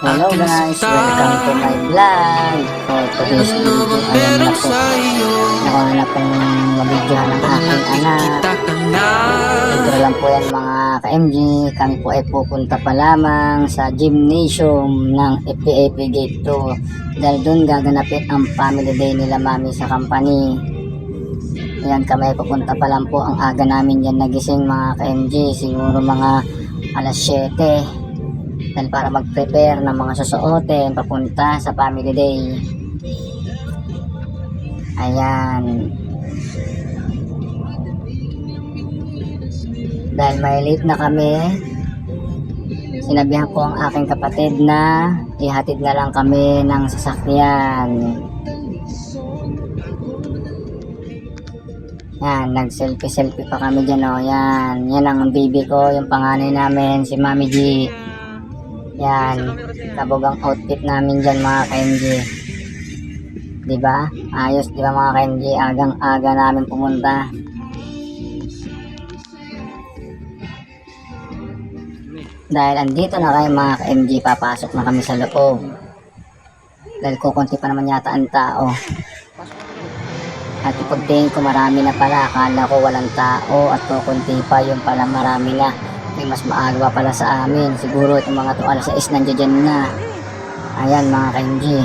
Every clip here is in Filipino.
Hello guys, welcome to my vlog. For today's video, ayan na po. Nakuha na pong mabidyohan ng aking anak. Ito lang po yan mga ka-MG. Kami po ay pupunta pa lamang sa gymnasium ng FPAP Gate 2. Dahil doon gaganapin ang family day nila mami sa company. Ayan, kami ay pupunta pa lang po. Ang aga namin yan nagising mga ka-MG. Siguro mga alas 7. Dan para mag-prepare ng mga susuotin papunta sa family day. Ayan. Dahil may late na kami, sinabihan ko ang aking kapatid na ihatid na lang kami ng sasakyan. Yan, nag-selfie pa kami dyan o. Yan ang baby ko, yung panganay namin, si Mami G. Yan, kabog ang outfit namin dyan mga ka-MG. Diba? Ayos diba mga ka-MG? Agang-aga namin pumunta. Dahil andito na kayo mga ka-MG, papasok na kami sa loob. Dahil kukunti pa naman yata ang tao. At ipagtingin ko marami na pala. Akala ko walang tao at kukunti pa, yung pala marami na. May mas maaga pala sa amin. Siguro itong mga to alas 6 nandiyan na. Ayan mga ka-MG.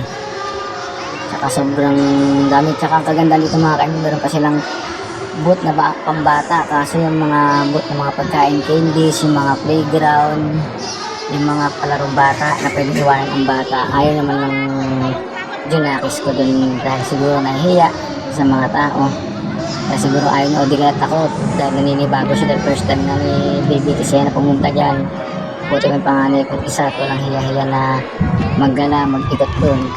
Tsaka sobrang dami. Tsaka ang kaganda dito mga ka-MG, meron pa silang booth na pambata. Kaso yung mga booth ng mga pagkain, candies, yung mga playground, yung mga palarong bata na pwede iwanan ang bata. Ayaw naman ng junakis ko dun dahil siguro nahihiya sa mga tao. Kasi siguro ayaw niya o di kaya takot dahil naninibago siya dahil first time na ni baby kasi na pumunta dyan. Buti may panganay kong isa at walang hiya-hiya na maggala, mag-ikot dun.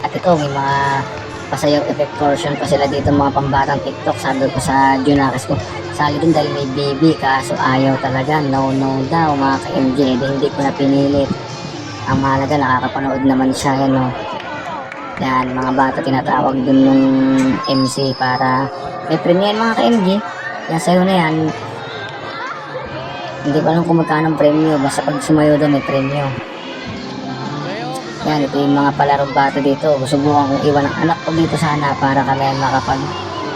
At ito may mga pasayaw effect portion pa sila dito, mga pambatang TikTok. Sabi ko sa Junakis ko, sali din dahil may baby, kaso ayaw talaga, no daw mga ka-MJ. Hindi ko na pinilit. Ang mahalaga nakakapanood naman siya yan no. Yan, mga bata tinatawag dun nung MC para may premium mga ka-MG. Yan sa'yo na yan. Hindi ko alam kung magkano ang premyo. Basta pag sumayo doon may premyo. Yan, ito yung mga palarong bata dito. Subukan kong iwan ang anak ko dito sana para kami makapag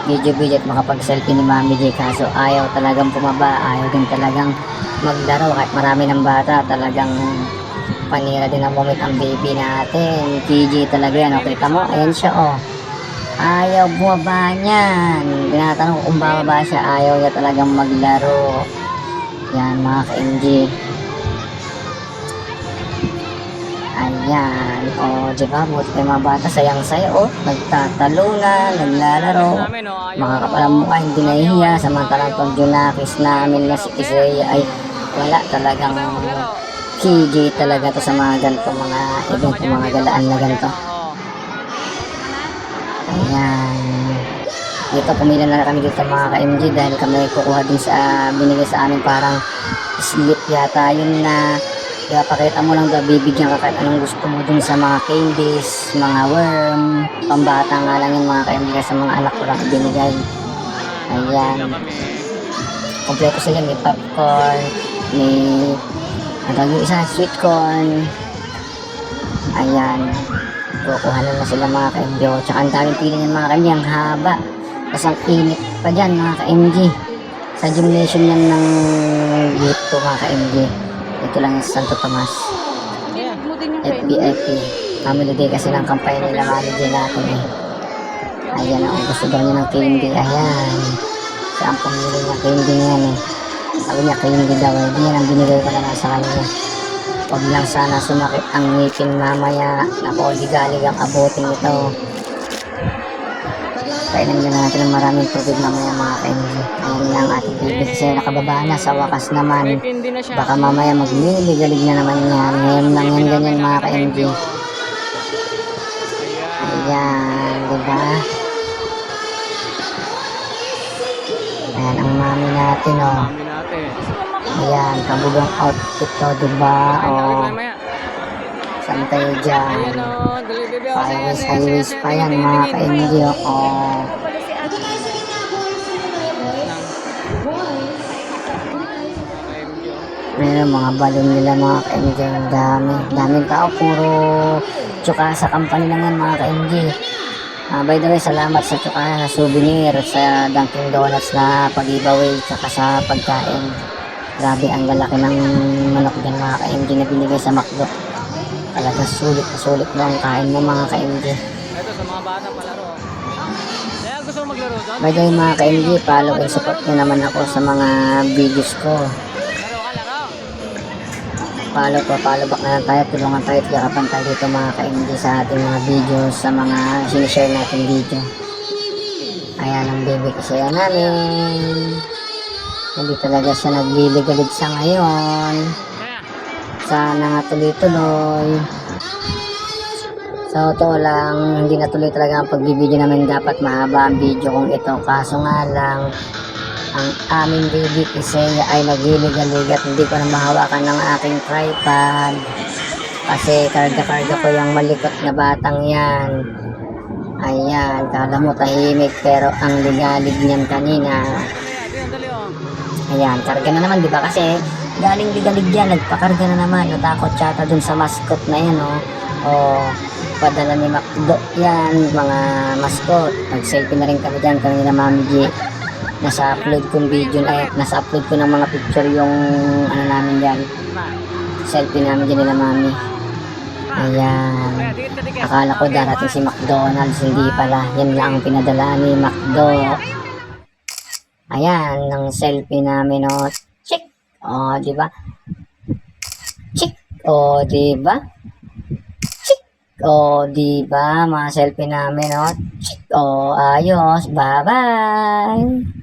video at makapag-selfie ni Mami J. Kaso ayaw talagang pumaba. Ayaw din talagang maglaro. Kahit marami ng bata talagang panira din ang moment ang baby natin. PG talaga yan. Okay, tamo? Ayan siya, oh. Ayaw bumaba niyan. Tinatanong ko kung bababa siya. Ayaw niya talagang maglaro. Yan, mga ka-MG. Ayan. O, diba? Buti kayo mga bata. Sayang-saya, oh. Nagtatalunan, naglalaro. Mga kapalang mukha, hindi nahihiya. Samantalang itong Junakis namin na si Isaiah ay wala talagang KJ talaga to sa mga ganito mga event, mga galaan na ganito. Ayan. Dito pumila na kami dito mga ka-MG dahil kami kukuha din sa binigay sa amin parang slip yata yun na ipapakita mo lang daw, bibigyan ka kahit anong gusto mo dun sa mga candies, mga worm, pambata nga lang yung mga ka-MG sa mga anak ko lang binigay. Ayan. Kompleto sila, may popcorn, may yung isa, sweet corn. Ayan. Kukuha na sila mga ka-MG. Tsaka ang daming pili ng mga ka-MG. Ang haba. Tapos ang init pa dyan mga ka-MG. Sa gymnasium yan ng gate to mga ka-MG. Ito lang yung Santo Tomas. FPIP. Family day kasi ng kampay nila Mami J natin eh. Ayan. Ang gusto daw niya ng candy. Ayan. Siya ang pumili niya candy yan eh. Sabi niya candy daw, hindi yan ang binigay ko naman sa kanya. Huwag lang sana sumakit ang ngipin mamaya. Naku, ligalig ang abutin ito. Kainan nyo na natin ng maraming tubig mamaya mga ka-MG. Ayan na ang ating baby kasi nakababa na sa wakas naman. Baka mamaya magliligalig na naman yan. Ngayon lang yan ganyan mga ka-MG. Ayan, diba? Ayan ang mami natin oh. Ayan, kabugang outfit to, diba? O, saan tayo dyan? Highways pa yan, mga ka-MG. O, Ayun, mga balon nila mga ka-MJ, ang dami. Daming tao, puro tsuka sa company lang yan mga ka-MJ. By the way, salamat sa tsuka, sa souvenir, sa Dunkin Donuts na pag-giveaway, tsaka sa pagkain. Grabe, ang lalaki ng manok dyan mga ka-MJ na binigay sa McDo. Talaga sulit na sulit mo ang kain mo mga ka-MJ. Ito sa mga bata palaro. Kaya gusto mo maglaro doon? By the way mga ka-MJ, follow and support nyo naman ako sa mga videos ko. Laro ka, laro. Follow back na lang tayo, tulungan tayo, tiyakapan tayo dito mga ka-MJ sa ating mga videos, sa mga sinishare natin video. Ayan ang baby kasi yan namin. Hindi talaga siya nagliligalig sa ngayon. Sana nga tuloy-tuloy. So ito lang, hindi natuloy talaga ang pagbibideo namin, dapat mahaba ang video kung ito. Kaso nga lang, ang aming baby kasi ay nagliligalig at hindi ko na mahawakan ng aking tripod. Kasi karga-karga ko yung malikot na batang yan. Ayan, kala mo tahimik pero ang ligalig niyan kanina. Dali, oh. Ayan, karga na naman, di ba? Kasi galing ligalig yan, nagpakarga na naman. Natakot yata dun sa mascot na yan, oh. O, padala ni McDo yan, mga mascot. Nag-selfie na rin kami dyan, kami na Mami G. Nasa-upload kong video, nasa-upload ko ng mga picture yung, ano namin dyan. Selfie namin dyan nila Mami. Ayan. Akala ko darating si McDonald's, hindi pala. Yan lang ang pinadala ni McDo. Ayan, ng selfie namin, oh. Check. Oh, di ba? Check. Oh, di ba? Check. Oh, di ba? Mga selfie namin, oh. Check. Oh, ayos. Bye-bye.